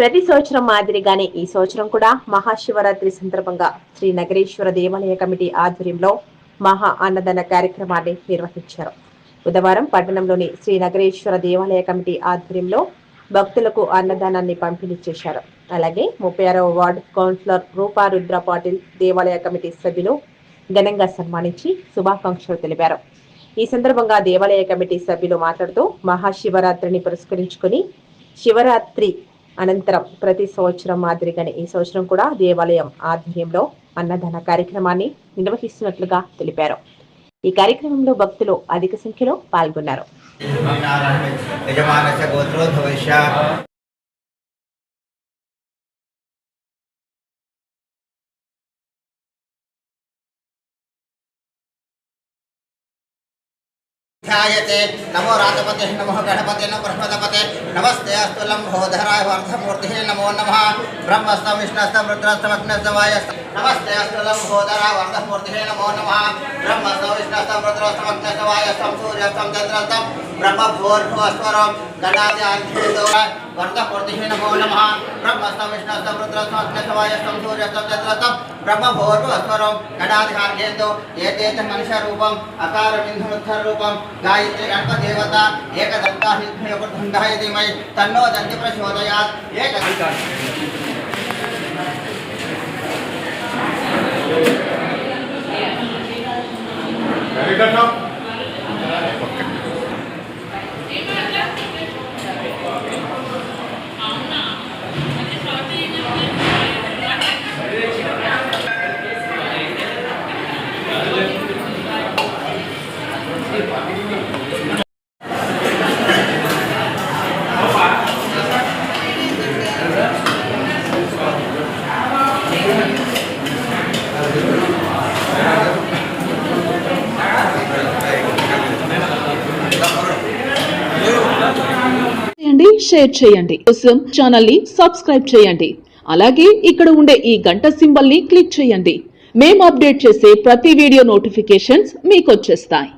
ప్రతి సంవత్సరం మాదిరిగానే ఈ సంవత్సరం కూడా మహాశివరాత్రి సందర్భంగా శ్రీ నగరేశ్వర దేవాలయ కమిటీ ఆధ్వర్యంలో మహా అన్నదాన కార్యక్రమాన్ని నిర్వహించారు. బుధవారం పట్టణంలోని శ్రీ నగరేశ్వర దేవాలయ కమిటీ ఆధ్వర్యంలో భక్తులకు అన్నదానాన్ని పంపిణీ చేశారు. అలాగే 36వ వార్డు కౌన్సిలర్ రూపారుద్ర పాటిల్ దేవాలయ కమిటీ సభ్యులు ఘనంగా సన్మానించి శుభాకాంక్షలు తెలిపారు. ఈ సందర్భంగా దేవాలయ కమిటీ సభ్యులు మాట్లాడుతూ మహాశివరాత్రిని పురస్కరించుకుని శివరాత్రి అనంతరం ప్రతి సంవత్సరం మాదిరిగానే ఈ సంవత్సరం కూడా దేవాలయం ఆధ్వర్యంలో అన్నదాన కార్యక్రమాన్ని నిర్వహిస్తున్నట్లుగా తెలిపారు. ఈ కార్యక్రమంలో భక్తులు అధిక సంఖ్యలో పాల్గొన్నారు. नमो राजपते नमो गणपते नमो बृहस्पतिपते नमस्ते अस्तु लंबोदराय वर्धमूर्तिः नमो नमः ब्रह्मस्तम विष्णुस्तम रुद्रस्तम अग्निस्तम वायुस्तम नमस्ते अस्तु लंबोदराय वर्धमूर्तिः नमो नमः ब्रह्मस्तम विष्णुस्तम रुद्रस्तम अग्निस्तम वायुस्तम सूर्यस्तम चंद्रस्तम ब्रह्मभूर्भुवस्वरं गणाद्यान्धेदो वर्धमूर्तिः नमो नमः ब्रह्मस्तम विष्णुस्तम रुद्रस्तम अग्निस्तम वायुस्तम सूर्यस्तम चंद्रस्तम ब्रह्मभूर्भुवस्वरं गणाद्यान्धेदो एतेत मनुष्यरूपम् अकारविन्दुरुद्धरूपं गायत्री गणपति देवता एकदन्ताः विद्महे धीमहि तन्नो दन्ति प्रचोदयात् షేర్ చేయండి. కోసం ఛానల్ ని సబ్స్క్రైబ్ చేయండి. అలాగే ఇక్కడ ఉండే ఈ గంట సింబల్ ని క్లిక్ చేయండి. మేము అప్డేట్ చేసే ప్రతి వీడియో నోటిఫికేషన్స్ మీకు వచ్చేస్తాయి.